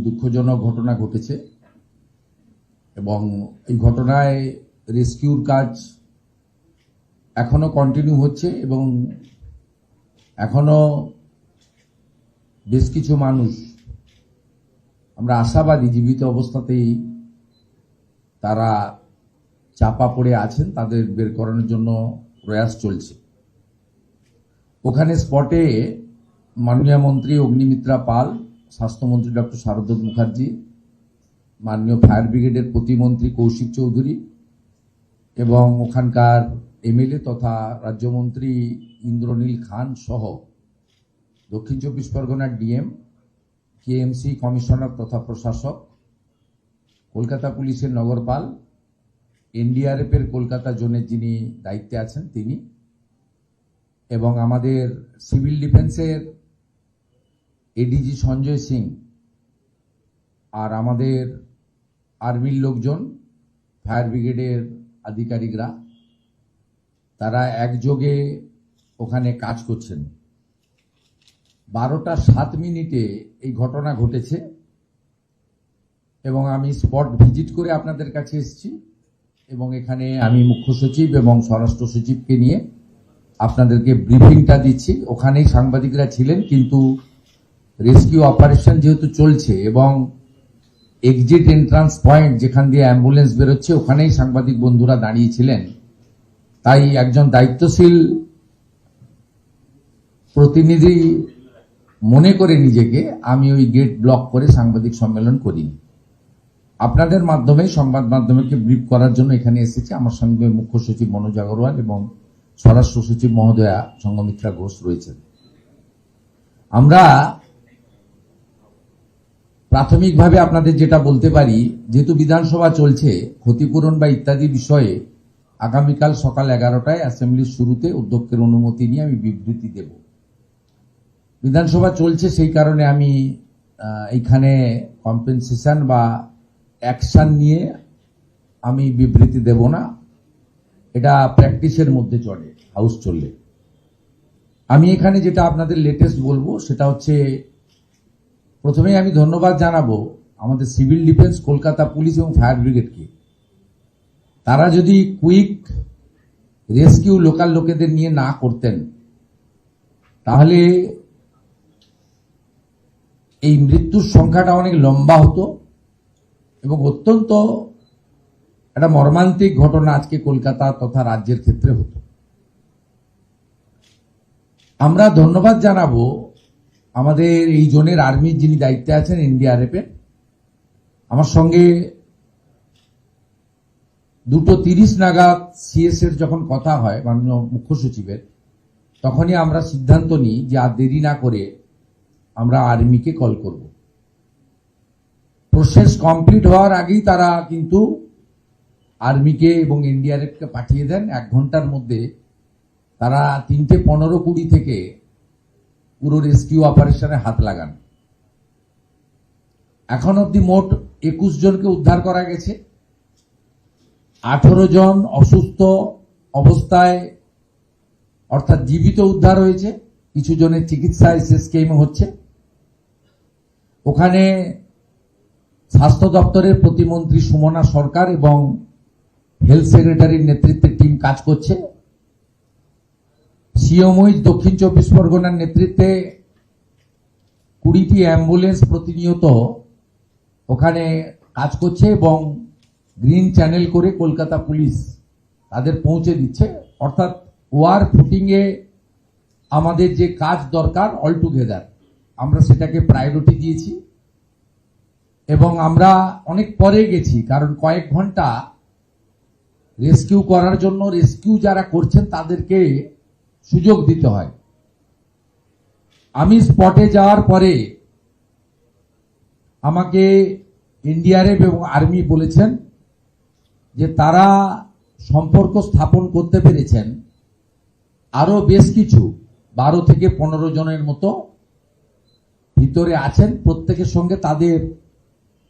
দুঃখজনক ঘটনা ঘটেছে এবং এই ঘটনায় রেস্কিউর কাজ এখনো কন্টিনিউ হচ্ছে এবং এখনো বেশ কিছু মানুষ আমরা আশাবাদী জীবিত অবস্থাতেই তারা চাপা পড়ে আছেন, তাদের বের করানোর জন্য প্রয়াস চলছে। ওখানে স্পটে মাননীয় মন্ত্রী অগ্নিমিত্রা পাল, স্বাস্থ্যমন্ত্রী ডক্টর শারদ মুখার্জি, মাননীয় ফায়ার ব্রিগেডের প্রতিমন্ত্রী কৌশিক চৌধুরী এবং ওখানকার এমএলএ তথা রাজ্যমন্ত্রী ইন্দ্রনীল খান সহ দক্ষিণ চব্বিশ পরগনার ডিএম, কেএমসি কমিশনার তথা প্রশাসক, কলকাতা পুলিশের নগরপাল, এনডিআরএফ এর কলকাতা জোনের যিনি দায়িত্বে আছেন তিনি, এবং আমাদের সিভিল ডিফেন্সের এডিজি সঞ্জয় সিং আর আমাদের আর্মির লোকজন, ফায়ার ব্রিগেডের আধিকারিকরা, তারা একযোগে ওখানে কাজ করছেন। 12টা 7 মিনিটে এই ঘটনা ঘটেছে এবং আমি স্পট ভিজিট করে আপনাদের কাছে এসেছি এবং এখানে আমি মুখ্য সচিব এবং স্বরাষ্ট্র সচিবকে নিয়ে আপনাদেরকে ব্রিফিংটা দিচ্ছি। ওখানেই সাংবাদিকরা ছিলেন, কিন্তু রেস্কিউ অপারেশন যেহেতু চলছে এবং এক্সিট এন্ট্রান্স পয়েন্ট যেখান দিয়ে অ্যাম্বুলেন্স বেরোচ্ছে ওখানেই সাংবাদিক বন্ধুরা দাঁড়িয়েছিলেন, তাই একজন দায়িত্বশীল প্রতিনিধি মনে করে নিজেকে আমি ওই গেট ব্লক করে সাংবাদিক সম্মেলন করিনি। আপনাদের মাধ্যমে সংবাদ মাধ্যমকে ব্রিফ করার জন্য এখানে এসেছি। আমার সঙ্গে মুখ্য সচিব মনোজ আগরওয়াল এবং স্বরাষ্ট্র সচিব মহোদয়া সঙ্গমিত্রা ঘোষ রয়েছেন। আমরা প্রাথমিকভাবে আপনাদের যেটা বলতে পারি, যেহেতু বিধানসভা চলছে, ক্ষতিপূরণ বা ইত্যাদি বিষয়ে আগামীকাল সকাল 11টায় অ্যাসেম্বলির শুরুতে অধ্যক্ষের অনুমতি নিয়ে আমি বিবৃতি দেব। বিধানসভা চলছে, সেই কারণে আমি এইখানে কম্পেনসেশন বা অ্যাকশন নিয়ে আমি বিবৃতি দেব না, এটা প্র্যাকটিসের মধ্যে চলে, হাউস চললে। আমি এখানে যেটা আপনাদের লেটেস্ট বলবো সেটা হচ্ছে, প্রথমে আমি ধন্যবাদ জানাবো আমাদের সিভিল ডিফেন্স, কলকাতা পুলিশ এবং ফায়ার ব্রিগেডকে। তারা যদি কুইক রেস্কিউ লোকাল লোকেদের নিয়ে না করতেন তাহলে এই মৃত্যুর সংখ্যাটা অনেক লম্বা হতো এবং অত্যন্ত একটা মর্মান্তিক ঘটনা আজকে কলকাতা তথা রাজ্যের ক্ষেত্রে হতো। আমরা ধন্যবাদ জানাবো আমাদের এই জোনের আর্মির যিনি দায়িত্বে আছেন এনডিআরএফ এর। আমার সঙ্গে 2:30 নাগাদ সিএস এর যখন কথা হয় মাননীয় মুখ্য সচিবের, তখনই আমরা সিদ্ধান্ত নিই যে আর দেরি না করে আমরা আর্মিকে কল করব। প্রসেস কমপ্লিট হওয়ার আগেই তারা কিন্তু আর্মিকে এবং এনডিআরএফকে পাঠিয়ে দেন। 1 ঘন্টার মধ্যে তারা 3:15-20 থেকে পুরো রেস্কিউ অপারেশনে হাত লাগান। এখন অব্দি মোট 21 জনকে উদ্ধার করা গেছে। 18 জন অসুস্থ অবস্থায় অর্থাৎ জীবিত উদ্ধার হয়েছে, কিছু জনের চিকিৎসা এসএসকেএমে হচ্ছে। ওখানে স্বাস্থ্য দপ্তরের প্রতিমন্ত্রী সুমনা সরকার এবং হেলথ সেক্রেটারির নেতৃত্বে টিম কাজ করছে। সিওমইজ দক্ষিণ 24 পরগনার নেতৃত্বে 20টি অ্যাম্বুলেন্স প্রতিনিয়ত ওখানে কাজ করছে এবং গ্রিন চ্যানেল করে কলকাতা পুলিশ তাদের পৌঁছে দিচ্ছে। অর্থাৎ ওয়ার ফুটিংয়ে আমাদের যে কাজ দরকার অল টুগেদার আমরা সেটাকে প্রায়োরিটি দিয়েছি এবং আমরা অনেক পরে গেছি, কারণ কয়েক ঘন্টা রেস্কিউ করার জন্য রেস্কিউ যারা করছেন তাদেরকে সুযোগ দিতে হয়। আমি স্পটে যাওয়ার পরে আমাকে এনডিআরএফ এবং আর্মি বলেছেন যে তারা সম্পর্ক স্থাপন করতে পেরেছেন আরো বেশ কিছু 12 থেকে 15 জনের মতো ভিতরে আছেন। প্রত্যেকের সঙ্গে তাদের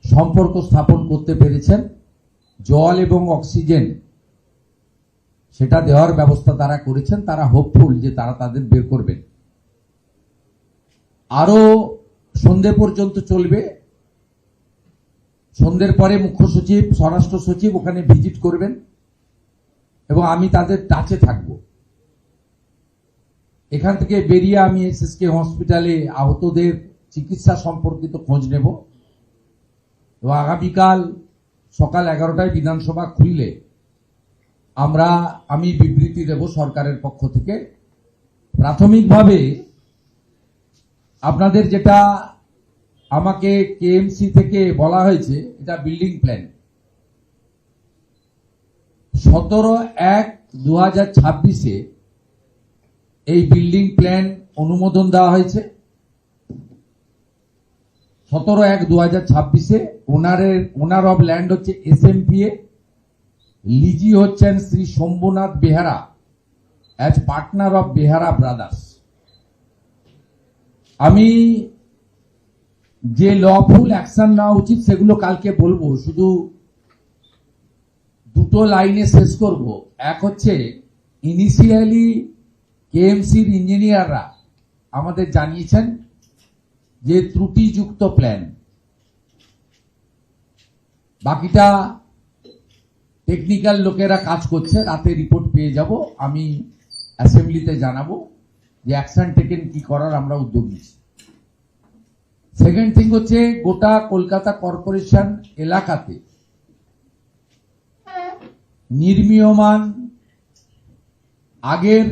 সম্পর্ক স্থাপন করতে পেরেছেন। জল এবং অক্সিজেন সেটা দেওয়ার ব্যবস্থা তারা করেছেন। তারা হোপফুল যে তারা তাদের বের করবেন। আরো সন্ধে পর্যন্ত চলবে সন্ধ্যের পরে মুখ্য সচিব, স্বরাষ্ট্র সচিব ওখানে ভিজিট করবেন এবং আমি তাদের টাচে থাকব। এখান থেকে বেরিয়ে আমি এসএসকে হসপিটালে আহতদের চিকিৎসা সম্পর্কিত খোঁজ নেব এবং আগামীকাল সকাল 11টায় বিধানসভা খুললে আমি বিবৃতি দেব সরকারের পক্ষ থেকে। প্রাথমিকভাবে আপনাদের যেটা আমাকে কেএমসি থেকে বলা হয়েছে, এটা বিল্ডিং প্ল্যান 17/1/2026 এই বিল্ডিং প্ল্যান অনুমোদন দেওয়া হয়েছে। 17/1/2026 ওনার অফ ল্যান্ড হচ্ছে এসএমপিএ, লিজি হচ্ছেন Shri Shambhunath Behara as partner of Behara brothers. আমি যে লফুল অ্যাকশন নেওয়া উচিত সেগুলো কালকে বলবো, শুধু দুটো লাইনে শেষ করব। এক হচ্ছে, ইনিশিয়ালি কেএমসির ইঞ্জিনিয়াররা আমাদের জানিয়েছেন যে ত্রুটিযুক্ত প্ল্যান, বাকিটা টেকনিক্যাল লোকেরা কাজ করছে, রাতে রিপোর্ট পেয়ে যাব, আমি অ্যাসেম্বলিতে জানাবো যে অ্যাকশন টেকেন কি করার আমরা উদ্যোগ নিচ্ছি। সেকেন্ড থিং হচ্ছে, গোটা কলকাতা কর্পোরেশন এলাকাতে নির্মীয়মান আগের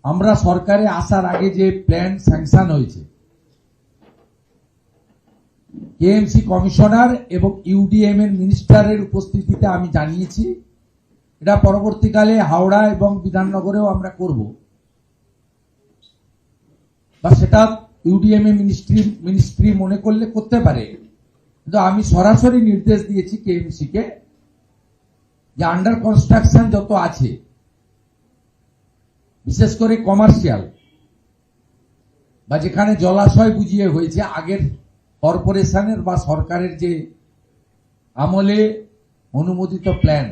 আমরা সরকারে আসার আগে যে প্ল্যান স্যাংশন হয়েছে, কেএমসি কমিশনার এবং ইউডিএম এর মিনিস্টারের উপস্থিতিতে আমি জানিয়েছি। এটা পরবর্তীকালে হাওড়া এবং বিধাননগরেও আমরা করব, বা সেটা ইউডিএম এ মিনিস্ট্রি মনে করলে করতে পারে, কিন্তু আমি সরাসরি নির্দেশ দিয়েছি কেএমসি কে যে আন্ডার কনস্ট্রাকশন যত আছে, বিশেষ করে কমার্শিয়াল বা যেখানে জলাশয় বুঝিয়ে হয়েছে, আগের কর্পোরেশনের বা সরকারের যে আমলে অনুমোদিত প্ল্যান,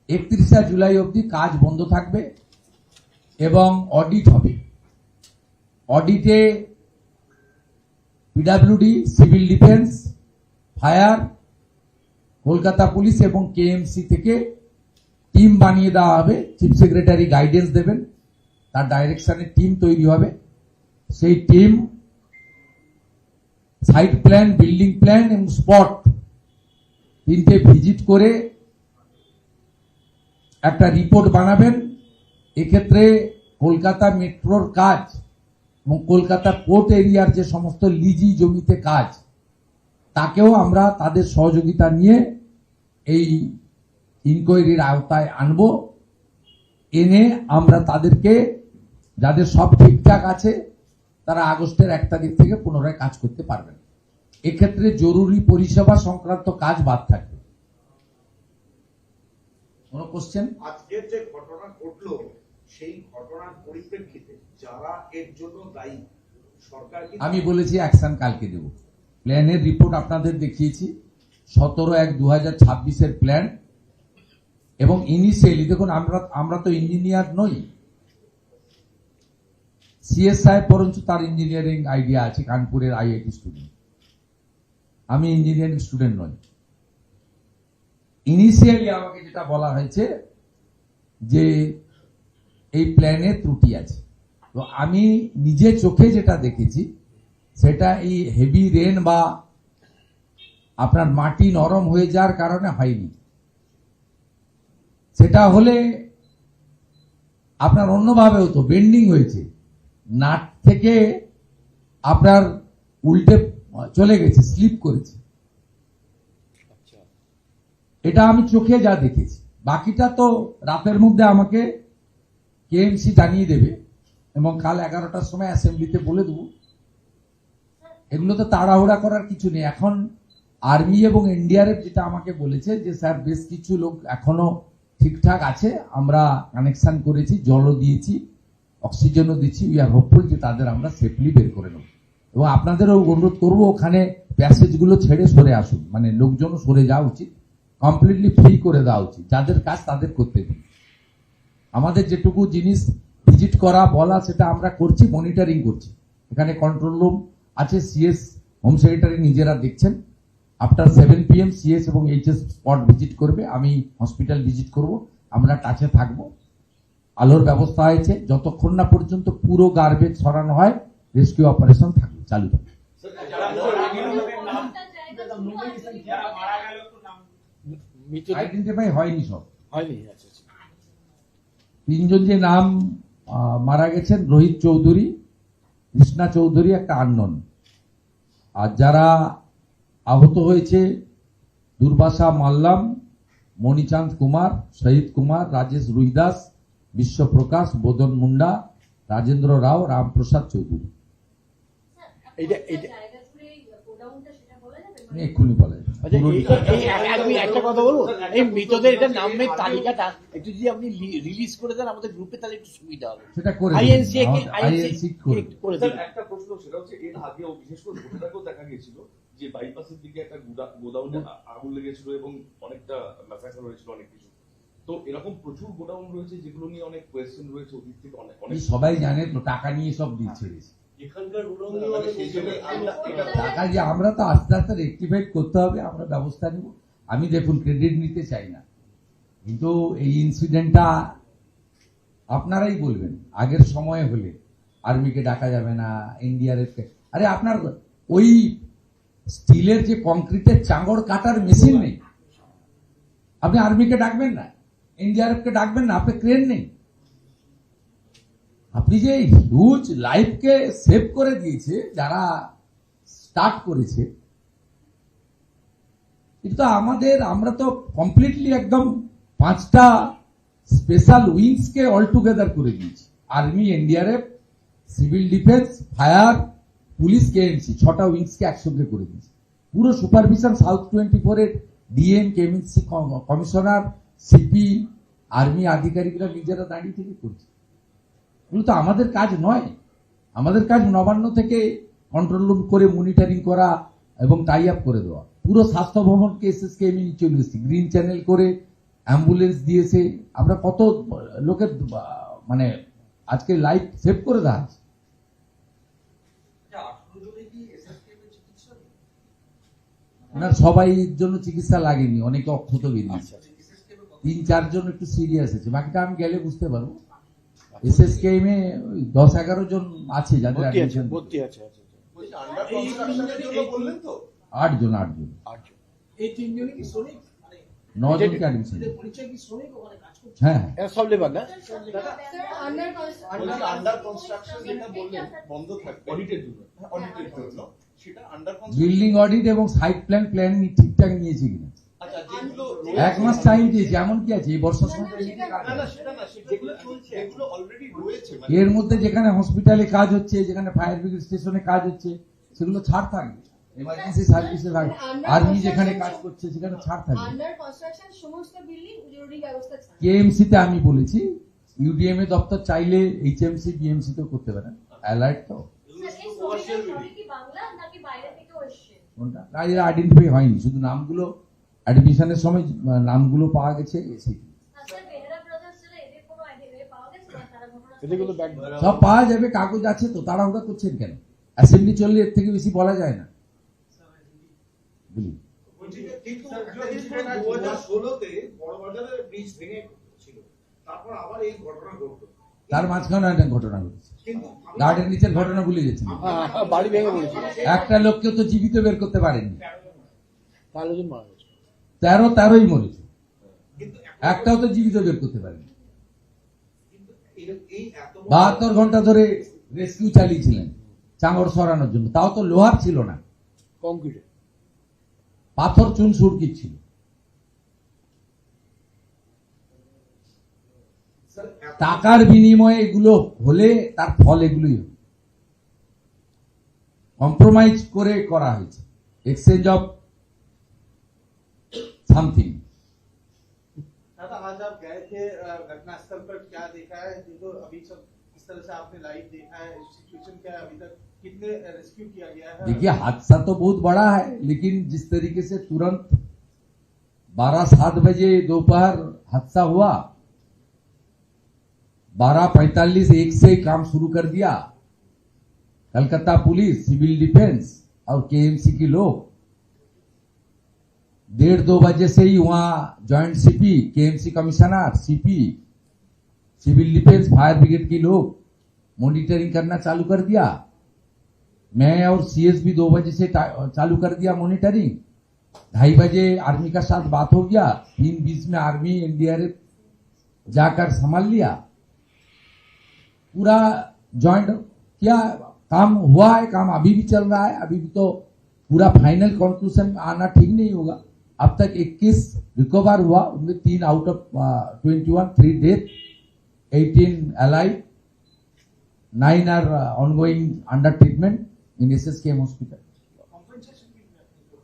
31শে জুলাই অবধি কাজ বন্ধ থাকবে এবং অডিট হবে। অডিটে PWD, civil defence, fire, Kolkata police এবং কেএমসি থেকে টিম বানিয়ে দেওয়া হবে। চিফ সেক্রেটারি গাইডেন্স দেবেন, তার ডাইরেকশনে টিম তৈরি হবে। সেই team site plan, building plan এবং স্পট তিনটে ভিজিট করে একটা রিপোর্ট বানাবেন। এক্ষেত্রে কলকাতা মেট্রোর কাজ এবং কলকাতা পোর্ট এরিয়ার যে সমস্ত লিজি জমিতে কাজ, তাকেও আমরা তাদের সহযোগিতা নিয়ে এই ইনকোয়ারির আওতায় আনব। এনে আমরা তাদেরকে, যাদের সব ঠিকঠাক আছে, তারা আগস্টের 1 তারিখ থেকে পুনরায় কাজ করতে পারবেন। এক্ষেত্রে জরুরি পরিষেবা সংক্রান্ত কাজ বাদ থাকবে। কোনো কোশ্চেন? আজকের যে ঘটনা ঘটলো, সেই ঘটনার পরিপ্রেক্ষিতে যারা এর জন্য দায়ী, সরকার আমি বলেছি অ্যাকশন কালকে দেব। প্ল্যানের রিপোর্ট আপনাদের দেখিয়েছি, 17/1/2026 এর প্ল্যান। এবং ইনিশিয়ালি দেখুন, আমরা তো ইঞ্জিনিয়ার নই, সিএস সাহেব বরঞ্চ তার ইঞ্জিনিয়ারিং আইডিয়া আছে, কানপুরের আইআইটি স্টুডেন্ট, আমি ইঞ্জিনিয়ারিং স্টুডেন্ট নই। ইনিশিয়ালি আমাকে যেটা বলা হয়েছে যে এই প্ল্যানে ত্রুটি আছে, তো আমি নিজে চোখে যেটা দেখেছি সেটা এই হেভি রেন বা আপনার মাটি নরম হয়ে যাওয়ার কারণে হয়নি। সেটা হলে আপনার অন্যভাবে হতো, বেন্ডিং হয়েছে, নাট থেকে আপনার উল্টে চলে গেছে, স্লিপ করেছে। এটা আমি চোখে যা দেখেছি, বাকিটা তো রাতের মধ্যে আমাকে কেএমসি জানিয়ে দেবে এবং কাল 11টার সময় অ্যাসেম্বলিতে বলে দেব। এগুলো তো তাড়াহুড়া করার কিছু নেই। এখন আর্মি এবং এনডিআরএফ যেটা আমাকে বলেছে যে স্যার বেশ কিছু লোক এখনো ঠিকঠাক আছে, আমরা কানেকশন করেছি, জলও দিয়েছি, অক্সিজেনও দিচ্ছি, উই আর হোপফুল যে তাদের আমরা সেফলি বের করে নেব। এবং আপনাদেরও অনুরোধ করবো ওখানে প্যাসেজগুলো ছেড়ে সরে আসুন, মানে লোকজনও সরে যাওয়া উচিত, কমপ্লিটলি ফ্রি করে দেওয়া উচিত, যাদের কাজ তাদের করতে দিন। আমাদের যেটুকু জিনিস ভিজিট করা বলা সেটা আমরা করছি, মনিটরিং করছি। এখানে কন্ট্রোল রুম আছে, সিএস হোম সেক্রেটারি নিজেরা দেখছেন। আফটার 7 PM CS এবং HS স্পট ভিজিট করবে, আমি হসপিটাল ভিজিট করব, আমরা টাচে থাকব। আলোর ব্যবস্থা হয়েছে, যতক্ষণ না পর্যন্ত পুরো গার্বেজ সরানো হয় রেস্কিউ অপারেশন থাকবে, চালু থাকবে। আইডেন্টিফাই হয়নি, সব হয়নি। আচ্ছা আচ্ছা। তিনজন যে নাম মারা গেছেন, রোহিত চৌধুরী, কৃষ্ণা চৌধুরী, একটা আননোন। আর যারা আহত হয়েছে দুর্বাসা মাল্লাম, মণিচাঁদ কুমার, শহীদ কুমার, রাজেশ রুইদাস, বিশ্বপ্রকাশ, বোদন মুন্ডা, রাজেন্দ্র রাও, রামপ্রসাদ চৌধুরী। এক্ষুনি বলা যাবে। আচ্ছা, আমি একটা কথা বলবো, এই মৃতদের এটা নামের তালিকাটা একটু যদি আপনি রিলিজ করে দেন আমাদের গ্রুপে, তাহলে একটু সুবিধা হবে। সেটা করে INC করে স্যার, দিন। একটা প্রশ্ন, সেটা হচ্ছে এর আগেও বিশেষ করে ঘটনাকেও দেখা গিয়েছিল যে বাইপাসের দিকে একটা গোডাউনে আগুন লেগেছিল এবং অনেকটা ম্যাসাকার হয়েছিল, অনেক কিছু। তো এরকম প্রচুর গোডাউন রয়েছে যেগুলো নিয়ে অনেক কোয়েশ্চেন রয়েছে, অতীত থেকে অনেক এই সবাই জানে তো, টাকা নিয়ে সব দিচ্ছে। এখানকার গোডাউন টাকা যে আমরা তো আস্তে আস্তে রেক্টিফাইড করতে হবে, আমরা ব্যবস্থা নিব। আমি দেখুন ক্রেডিট নিতে চাই না, কিন্তু এই ইনসিডেন্টটা আপনারাই বলবেন আগের সময় হলে আর্মিকে ডাকা যাবে না, NDRF কে। আরে আপনার ওই স্টিলের যে কংক্রিটের চাঙড় কাটার মেশিন নেই, আপনি আর্মিকে ডাকবেন না, NDRF কে ডাকবেন না, আপনি ক্রেন নেই। আপনি যে হিউজ লাইফকে সেভ করে দিয়েছে যারা স্টার্ট করেছে, এটা তো আমরা তো কমপ্লিটলি একদম 5টা স্পেশাল উইংস কে অল টুগেদার করে দিয়েছি। Army, NDRF, civil defence, fire, police, KMC, 6টা উইংস কে একসঙ্গে করে দিয়েছি। পুরো সুপারভিশন সাউথ 24 এর DM, KMC commissioner, CP, army আধিকারিকরা নিজেরা দাঁড়িয়ে থেকে করছে। এগুলো তো আমাদের কাজ নয়। আমাদের কাজ নবান্ন থেকে কন্ট্রোল রুম করে মনিটরিং করা এবং টাই আপ করে দেওয়া। পুরো স্বাস্থ্য ভবনকে SSKM নিয়ে চলে এসেছি, গ্রিন চ্যানেল করে অ্যাম্বুলেন্স দিয়েছে। আমরা কত লোকের মানে আজকে লাইফ সেভ করে দেওয়া আছে। ওনার সবাই জন্য চিকিৎসা লাগেনি, অনেকে অক্ষত বেরিয়েছে, 3-4 জন একটু সিরিয়াস আছে, বাকিটা আমি গেলে বুঝতে পারবো। SSKM এ 10-11 জন আছে যাদের অ্যাডমিশন, ভর্তি আছে। 8 জন। এই তিনজনই কি শ্রমিক? 9 জনকে অ্যাডমিশন। এদের পরিচয় কি শ্রমিক ওখানে কাজ করছে? হ্যাঁ, এরা সব লেবার না? আন্ডার কনস্ট্রাকশন যেটা বললেন বন্ধ থাকবে অডিটের জন্য। অডিটের জন্য, সেটা আন্ডার বিল্ডিং অডিট এবং সাইট প্ল্যান ঠিকঠাক নিয়েছে কিনা, আচ্ছা যেগুলো 1 মাস টাইম দিয়েছে। এমন কি আছে এই বর্ষার সময়? না সেটা না, যেগুলো চলছে এগুলো অলরেডি রয়েছে, মানে এর মধ্যে যেখানে হসপিটালে কাজ হচ্ছে, যেখানে ফায়ার ব্রিগেড স্টেশনে কাজ হচ্ছে, সেগুলো ছাড় থাকবে। এমার্জেন্সি সার্ভিসে থাকবে। আর্মি যেখানে কাজ করছে সেখানে ছাড় থাকবে। আন্ডার কনস্ট্রাকশন সমস্ত বিল্ডিং জরুরি ব্যবস্থা ছাড়া। KMC তে আমি বলেছি UDM এ দপ্তর চাইলে HMC, BMC তো করতে পারেন, অ্যালার্ট তো। কোনটা আইডেন্টিফাই হয়নি, শুধু নামগুলো অ্যাডমিশনের সময় নামগুলো পাওয়া গেছে। এগুলো ব্যাগ সব পাওয়া যাবে, কাগজ আছে তো, তাড়াহুড়া করছেন কেন? অ্যাসেম্বলি চললে এর থেকে বেশি বলা যায় না, বুঝলি? কিন্তু 2016-তে বড়বাজারের ব্রিজ ভেঙে ছিল, তারপর আবার এই ঘটনা ঘটলো। তার মাঝখানে একটা ঘটনা ঘটেছে, কিন্তু গার্ডের নিচের ঘটনা ভুলে গেছি। বাড়ি ভেঙে পড়েছিল, একটা লোককে তো জীবিত বের করতে পারেনি, 13 জন মারা গেছে। 13ই মরেছে, কিন্তু একটাও তো জীবিত বের করতে পারেনি। এই এত 72 ঘন্টা ধরে রেস্কিউ চালিয়েছিলেন চাঙড় সরানোর জন্য, তাও তো লোহার ছিল না, কংক্রিটে। পাথর চুন সুরকি ছিল। টাকার বিনিময়ে এগুলো হলে তার ফল এগুলোই হবে। কম্প্রোমাইজ করে করা হয়েছে, এক্সচেঞ্জ অফ সামথিং। दादा आज आप गए थे घटनास्थल पर, क्या देखा है? जो अभी सब इस तरह से आपने लाइव देखा है, सिचुएशन क्या है अभी तक, कितने रेस्क्यू किया गया है? देखिए हादसा तो बहुत बड़ा है, लेकिन जिस तरीके से तुरंत 12-7 बजे दोपहर हादसा हुआ, 12:45 1 से काम शुरू कर दिया कलकत्ता पुलिस, सिविल डिफेंस और KMC के लोग। 1:30-2 बजे से ही वहां joint CP, KMC commissioner, CP, civil defence, fire brigade के लोग मॉनिटरिंग करना चालू कर दिया। मैं और सीएस भी 2 बजे से चालू कर दिया मॉनिटरिंग। 2:30 बजे आर्मी का साथ बात हो गया। 3:20 में आर्मी एनडीआरएफ जाकर संभाल लिया। पूरा जॉइंट किया, काम हुआ है, काम अभी भी चल रहा है। अभी भी तो पूरा फाइनल कंक्लूजन आना ठीक नहीं होगा। अब तक 21 रिकवर हुआ, उनमें 3 out of 21, 3 death, 18 alive, 9 are ongoing under treatment in SSKM hospital.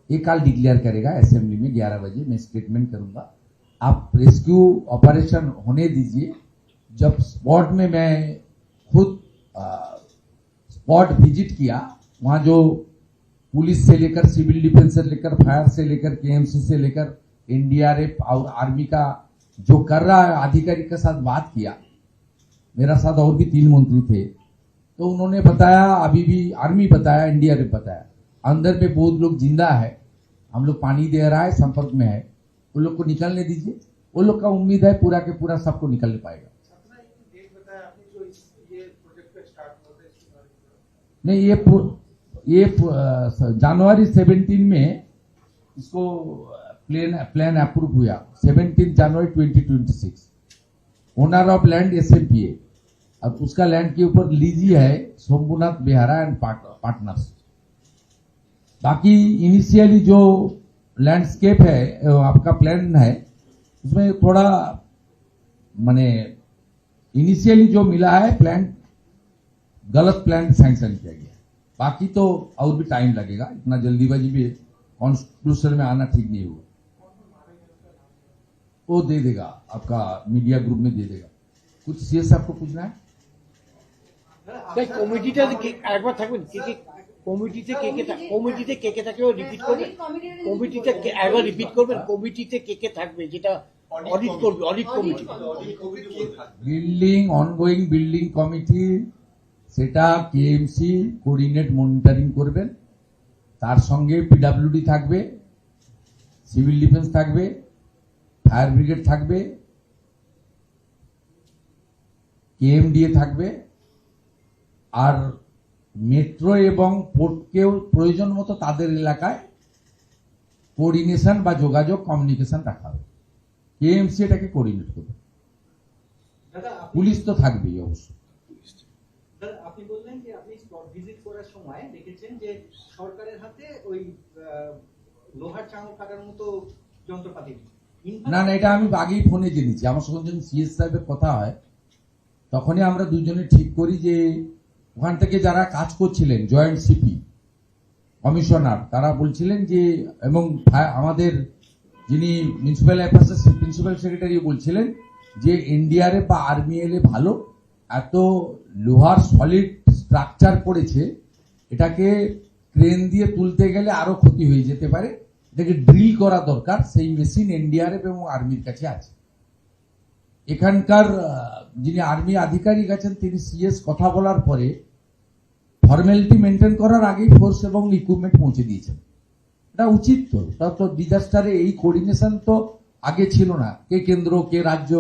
ये कल डिक्लेयर करेगा असेंबली में 11 बजे, मैं स्टेटमेंट करूंगा। आप रेस्क्यू ऑपरेशन होने दीजिए। जब स्पॉट में मैं खुद स्पॉट विजिट किया, वहां जो पुलिस से लेकर, सिविल डिफेंस से लेकर, फायर से लेकर, केएमसी से लेकर, एनडीआरएफ और आर्मी का जो कर रहा है आधिकारिक के साथ बात किया। मेरा साथ और भी 3 मंत्री थे, तो उन्होंने बताया, अभी भी आर्मी बताया, एनडीआरएफ बताया, अंदर में बहुत लोग जिंदा है, हम लोग पानी दे रहा है, संपर्क में है, उन लोग को निकलने दीजिए। वो लोग का उम्मीद है पूरा के पूरा सबको निकलने पाएगा। नहीं, ये जनवरी 17 में इसको प्लान अप्रूव हुआ, 17 जनवरी 2026। Owner of land SMPA. अब उसका लैंड के ऊपर लीजी है शंभुनाथ बेहारा एंड पार्टनर्स। बाकी इनिशियली जो लैंडस्केप है, आपका प्लान है, उसमें थोड़ा माने इनिशियली जो मिला है प्लान, गलत प्लान सैंक्शन किया गया। बाकी तो और भी टाइम लगेगा, इतना जल्दीबाजी भी कॉन्स्टिट्यूशन में आना ठीक नहीं होगा। वो दे देगा, आपका मीडिया ग्रुप में दे देगा। कुछ सीएस आपको पूछना है? কমিটিটা একবার থাকবেন, কমিটিতে কে কে থাকবে রিপিট করবেন। কমিটিতে একবার রিপিট করবেন, কমিটিতে কে থাকবে যেটা অডিট করবে, audit committee. Building ongoing building committee, সেটা কেএমসি কোঅর্ডিনেট মনিটরিং করবেন। তার সঙ্গে পিডব্লিউডি থাকবে, সিভিল ডিফেন্স থাকবে, ফায়ার ব্রিগেড থাকবে, কেএমডিএ থাকবে, আর মেট্রো এবং পোর্টকেও প্রয়োজন মতো তাদের এলাকায় কোঅর্ডিনেশন বা যোগাযোগ কমিউনিকেশন রাখা হবে। কেএমসি এটাকে কোঅর্ডিনেট করবে, পুলিশ তো থাকবেই অবশ্যই। দাদা, আপনি বললেন যে আপনি স্পট ভিজিট করার সময় দেখেছেন যে সরকারের হাতে ওই লোহার চাঙড় কাটার মতো যন্ত্রপাতি নেই। না না, এটা আমি আগেই ফোনে জেনেছি। আমার সঙ্গে যখন সিএস সাহেবের কথা হয়, তখনই আমরা দুজনে ঠিক করি যে ওখান থেকে যারা কাজ করছিলেন, জয়েন্ট সিপি, কমিশনার, তারা বলছিলেন যে, এবং আমাদের যিনি মিউনিসিপ্যাল অ্যাফেয়ার্স প্রিন্সিপাল সেক্রেটারি বলছিলেন যে এনডিআরএফ বা আর্মি এলে ভালো, এত লোহার সলিড স্ট্রাকচার পড়েছে, এটাকে ক্রেন দিয়ে তুলতে গেলে আরো ক্ষতি হয়ে যেতে পারে, এটাকে ড্রিল করা দরকার। সেই মেশিন এনডিআরএফ এবং আর্মির কাছে আছে। এখানকার যিনি আর্মি আধিকারিক আছেন, তিনি সিএস কথা বলার পরে ফর্মালিটি মেনটেন করার আগেই ফোর্স এবং ইকুইপমেন্ট পৌঁছে দিয়েছেন। এটা উচিত তো, তা তো ডিজাস্টারে এই কোঅর্ডিনেশন তো আগে ছিল না। কে কেন্দ্র, কে রাজ্য,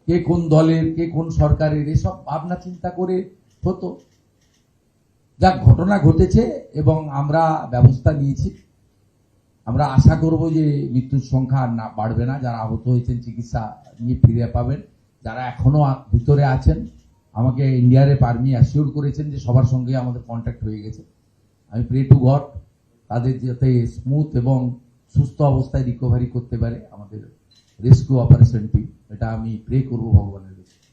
কে কোন দলের, কে কোন সরকারের, এসব ভাবনা চিন্তা করে হতো। যা ঘটনা ঘটেছে এবং আমরা ব্যবস্থা নিয়েছি, আমরা আশা করব যে মৃত্যুর সংখ্যা না বাড়বে না। যারা আহত হয়েছেন চিকিৎসা নিয়ে ফিরে পাবেন। যারা এখনো ভিতরে আছেন, আমাকে এনডিআরএফ আর্মি অ্যাসিওর করেছেন যে সবার সঙ্গে আমাদের কন্ট্যাক্ট হয়ে গেছে। আমি প্রে টু গড তাদের যাতে স্মুথ এবং সুস্থ অবস্থায় রিকভারি করতে পারে আমাদের রেস্কিউ অপারেশন টিম, এটা আমি প্রে করবো ভগবানের।